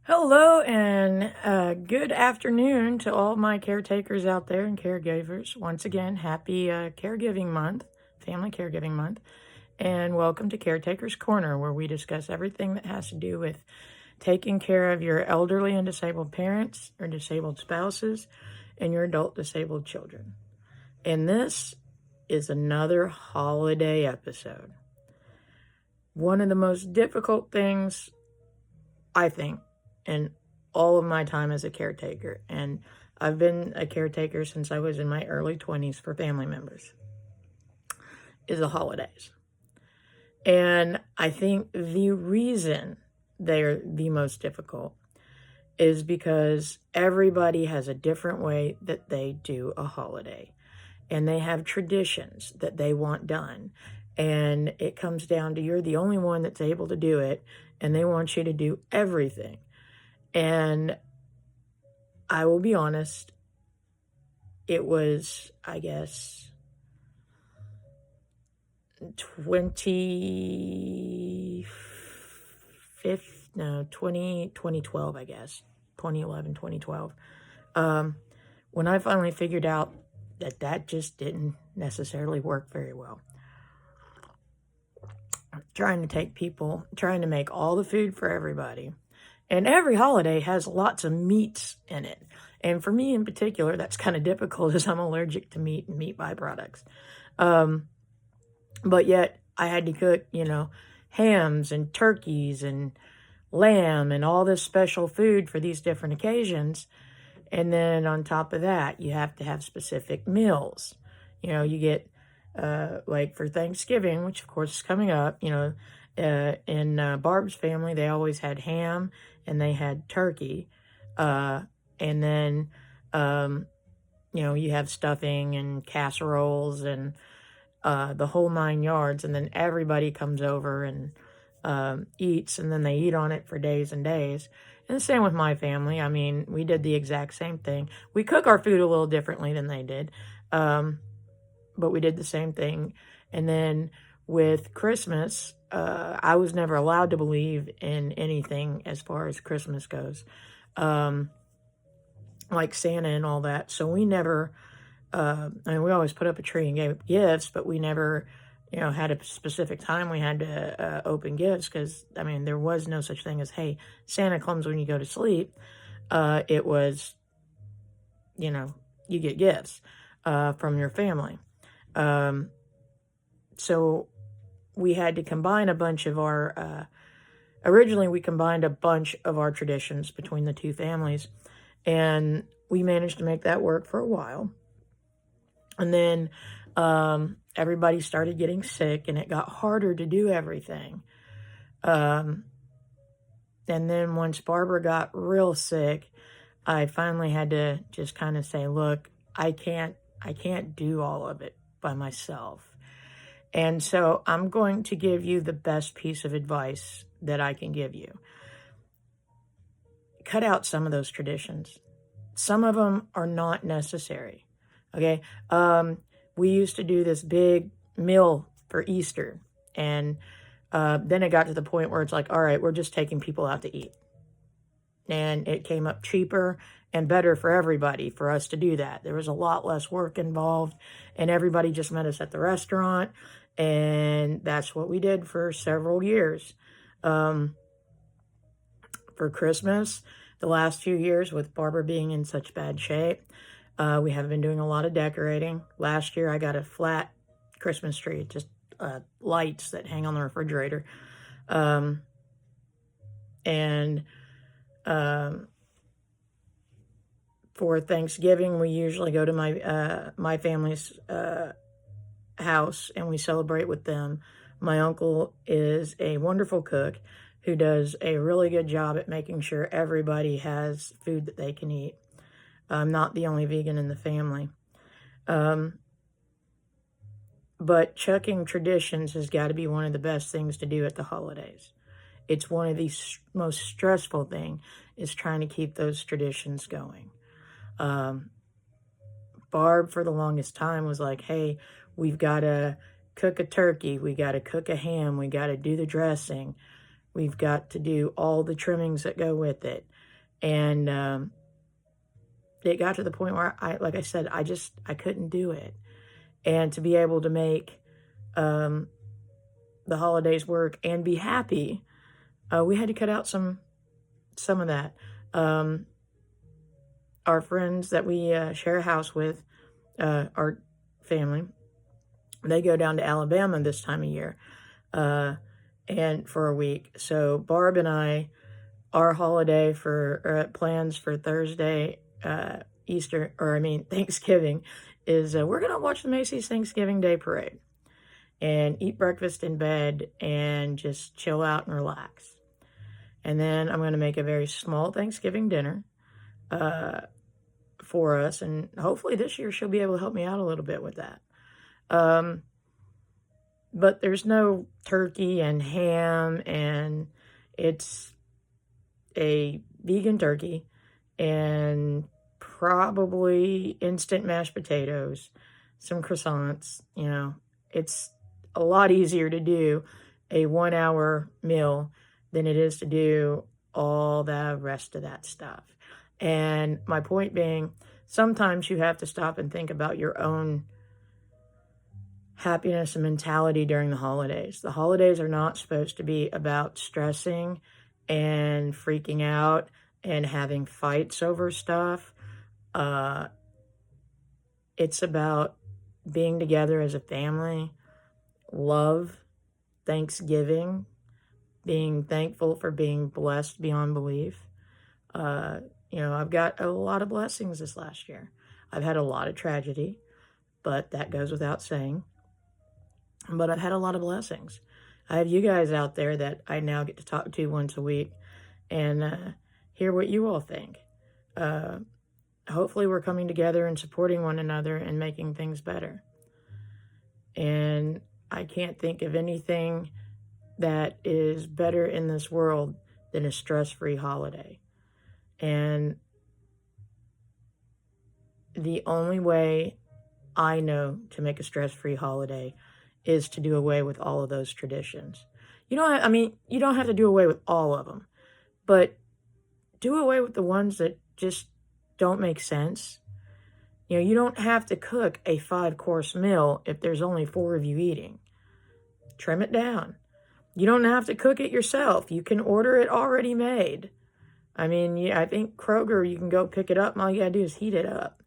Hello and good afternoon to all my caretakers out there and caregivers. Once again, happy caregiving month, family caregiving month, and welcome to Caretaker's Corner, where we discuss everything that has to do with taking care of your elderly and disabled parents or disabled spouses and your adult disabled children. And this is another holiday episode. One of the most difficult things, I think, in all of my time as a caretaker, and I've been a caretaker since I was in my early 20s for family members, is the holidays. And I think the reason they're the most difficult is because everybody has a different way that they do a holiday, and they have traditions that they want done, and it comes down to you're the only one that's able to do it, and they want you to do everything. And I will be honest, it was, I guess, 2012, I guess, 2011, 2012, when I finally figured out that just didn't necessarily work very well. Trying to make all the food for everybody. And every holiday has lots of meats in it. And for me in particular, that's kind of difficult as I'm allergic to meat and meat byproducts. But yet I had to cook, hams and turkeys and lamb and all this special food for these different occasions. And then on top of that, you have to have specific meals. You get, like for Thanksgiving, which of course is coming up, in Barb's family, they always had ham and they had turkey. And then, you have stuffing and casseroles and the whole 9 yards. And then everybody comes over and eats, and then they eat on it for days and days. And the same with my family. I mean, we did the exact same thing. We cook our food a little differently than they did, but we did the same thing. And then with Christmas, I was never allowed to believe in anything as far as Christmas goes, like Santa and all that. So we never, we always put up a tree and gave gifts, but we never, had a specific time we had to open gifts, because, there was no such thing as, hey, Santa comes when you go to sleep. It was, you get gifts from your family. So we had to combine a bunch of our, originally we combined a bunch of our traditions between the two families, and we managed to make that work for a while. And then everybody started getting sick, and it got harder to do everything. And then once Barbara got real sick, I finally had to just kind of say, look, I can't do all of it by myself. And so I'm going to give you the best piece of advice that I can give you. Cut out some of those traditions. Some of them are not necessary. Okay. We used to do this big meal for Easter, and then it got to the point where it's like, all right, we're just taking people out to eat. And it came up cheaper and better for everybody for us to do that. There was a lot less work involved, and everybody just met us at the restaurant, and that's what we did for several years. For Christmas, the last few years, with Barbara being in such bad shape, we have been doing a lot of decorating. Last year, I got a flat Christmas tree, just lights that hang on the refrigerator. For Thanksgiving, we usually go to my family's house, and we celebrate with them. My uncle is a wonderful cook who does a really good job at making sure everybody has food that they can eat. I'm not the only vegan in the family. But chucking traditions has got to be one of the best things to do at the holidays. It's one of the most stressful things, is trying to keep those traditions going. Barb, for the longest time, was like, hey, we've got to cook a turkey. We got to cook a ham. We got to do the dressing. We've got to do all the trimmings that go with it. And it got to the point where, like I said, I couldn't do it. And to be able to make the holidays work and be happy, we had to cut out some of that. Our friends that we share a house with, our family, they go down to Alabama this time of year, and for a week. So Barb and I, our holiday for plans for Thursday, Thanksgiving, is we're gonna watch the Macy's Thanksgiving Day Parade and eat breakfast in bed and just chill out and relax. And then I'm gonna make a very small Thanksgiving dinner for us, and hopefully this year she'll be able to help me out a little bit with that. But there's no turkey and ham, and it's a vegan turkey and probably instant mashed potatoes, some croissants. You know, it's a lot easier to do a 1-hour meal than it is to do all the rest of that stuff. And my point being, sometimes you have to stop and think about your own happiness and mentality during the holidays. The holidays are not supposed to be about stressing and freaking out and having fights over stuff. It's about being together as a family, love, Thanksgiving, being thankful for being blessed beyond belief. You know, I've got a lot of blessings this last year. I've had a lot of tragedy, but that goes without saying. But I've had a lot of blessings. I have you guys out there that I now get to talk to once a week and hear what you all think. Hopefully we're coming together and supporting one another and making things better. And I can't think of anything that is better in this world than a stress-free holiday. And the only way I know to make a stress-free holiday is to do away with all of those traditions. You don't have to do away with all of them, but do away with the ones that just don't make sense. You know, you don't have to cook a 5-course meal if there's only 4 of you eating. Trim it down. You don't have to cook it yourself. You can order it already made. I mean, I think Kroger, you can go pick it up, and all you gotta do is heat it up.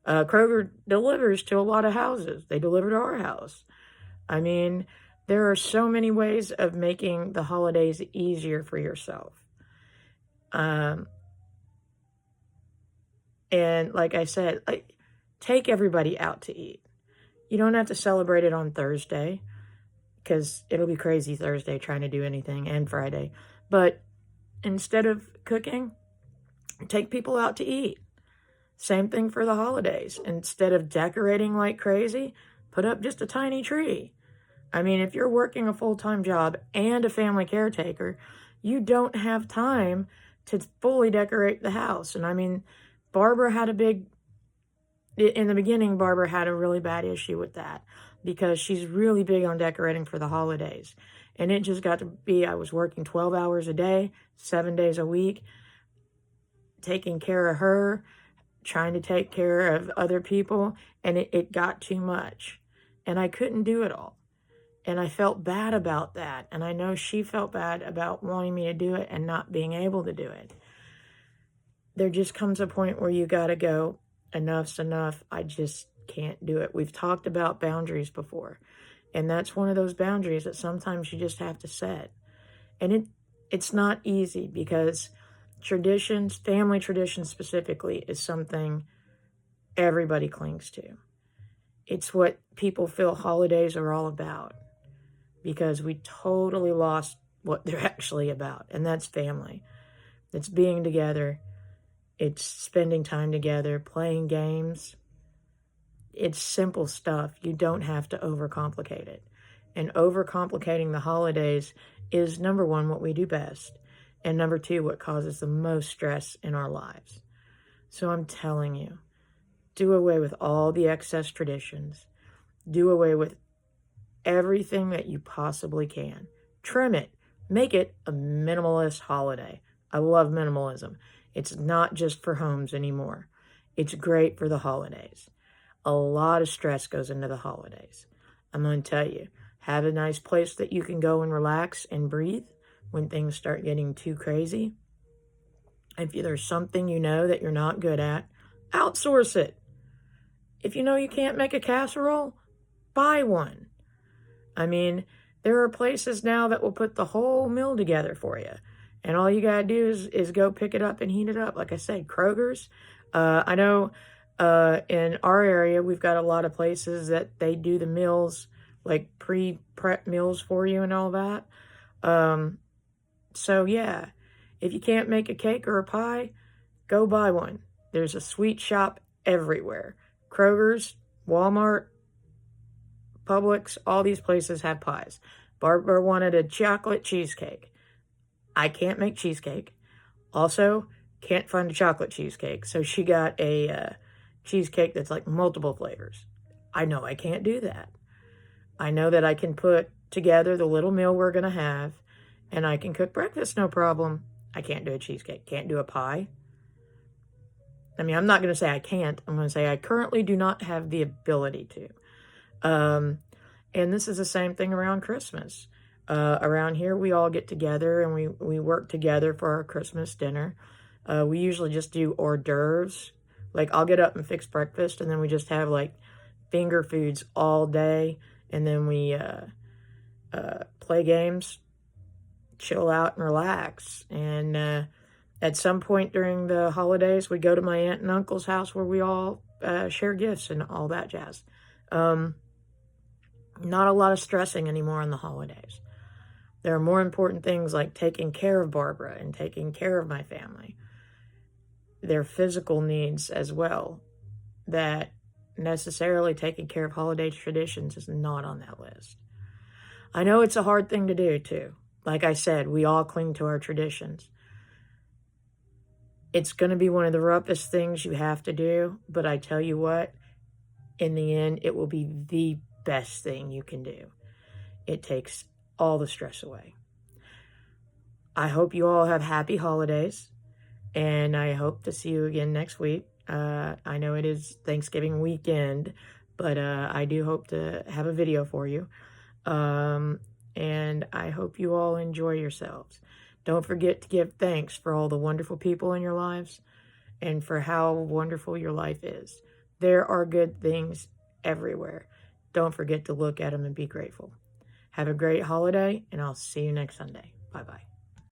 Kroger delivers to a lot of houses. They deliver to our house. I mean, there are so many ways of making the holidays easier for yourself. And like I said, take everybody out to eat. You don't have to celebrate it on Thursday, because it'll be crazy Thursday trying to do anything, and Friday. But instead of cooking, take people out to eat. Same thing for the holidays. Instead of decorating like crazy, put up just a tiny tree. I mean, if you're working a full-time job and a family caretaker, you don't have time to fully decorate the house. And I mean, in the beginning, Barbara had a really bad issue with that because she's really big on decorating for the holidays. And it just got to be, I was working 12 hours a day, 7 days a week, taking care of her, trying to take care of other people, and it got too much. And I couldn't do it all. And I felt bad about that. And I know she felt bad about wanting me to do it and not being able to do it. There just comes a point where you got to go, enough's enough. I just can't do it. We've talked about boundaries before. And that's one of those boundaries that sometimes you just have to set. And it's not easy because traditions, family traditions specifically, is something everybody clings to. It's what people feel holidays are all about, because we totally lost what they're actually about, and that's family. It's being together. It's spending time together, playing games. It's simple stuff. You don't have to overcomplicate it. And overcomplicating the holidays is, number one, what we do best, and number two, what causes the most stress in our lives. So I'm telling you, do away with all the excess traditions. Do away with everything that you possibly can. Trim it. Make it a minimalist holiday. I love minimalism. It's not just for homes anymore. It's great for the holidays. A lot of stress goes into the holidays. I'm going to tell you, have a nice place that you can go and relax and breathe when things start getting too crazy. If there's something you know that you're not good at, outsource it. If you know you can't make a casserole, buy one. I mean, there are places now that will put the whole meal together for you. And all you got to do is go pick it up and heat it up. Like I said, Kroger's. I know in our area, we've got a lot of places that they do the meals, like pre-prep meals for you and all that. So yeah, if you can't make a cake or a pie, go buy one. There's a sweet shop everywhere. Kroger's, Walmart, Publix, all these places have pies. Barbara wanted a chocolate cheesecake. I can't make cheesecake. Also, can't find a chocolate cheesecake. So she got a cheesecake that's like multiple flavors. I know I can't do that. I know that I can put together the little meal we're going to have, and I can cook breakfast, no problem. I can't do a cheesecake. Can't do a pie. I mean, I'm not going to say I can't. I'm going to say I currently do not have the ability to. And this is the same thing around Christmas. Around here, we all get together and we work together for our Christmas dinner. We usually just do hors d'oeuvres. Like, I'll get up and fix breakfast, and then we just have, like, finger foods all day. And then we play games, chill out, and relax. And at some point during the holidays, we go to my aunt and uncle's house where we all share gifts and all that jazz. Not a lot of stressing anymore on the holidays. There are more important things like taking care of Barbara and taking care of my family. Their physical needs as well, that necessarily taking care of holiday traditions is not on that list. I know it's a hard thing to do too. Like I said, we all cling to our traditions. It's going to be one of the roughest things you have to do, but I tell you what, in the end, it will be the best thing you can do. It takes all the stress away. I hope you all have happy holidays, and I hope to see you again next week. I know it is Thanksgiving weekend, but I do hope to have a video for you. And I hope you all enjoy yourselves. Don't forget to give thanks for all the wonderful people in your lives and for how wonderful your life is. There are good things everywhere. Don't forget to look at them and be grateful. Have a great holiday, and I'll see you next Sunday. Bye-bye.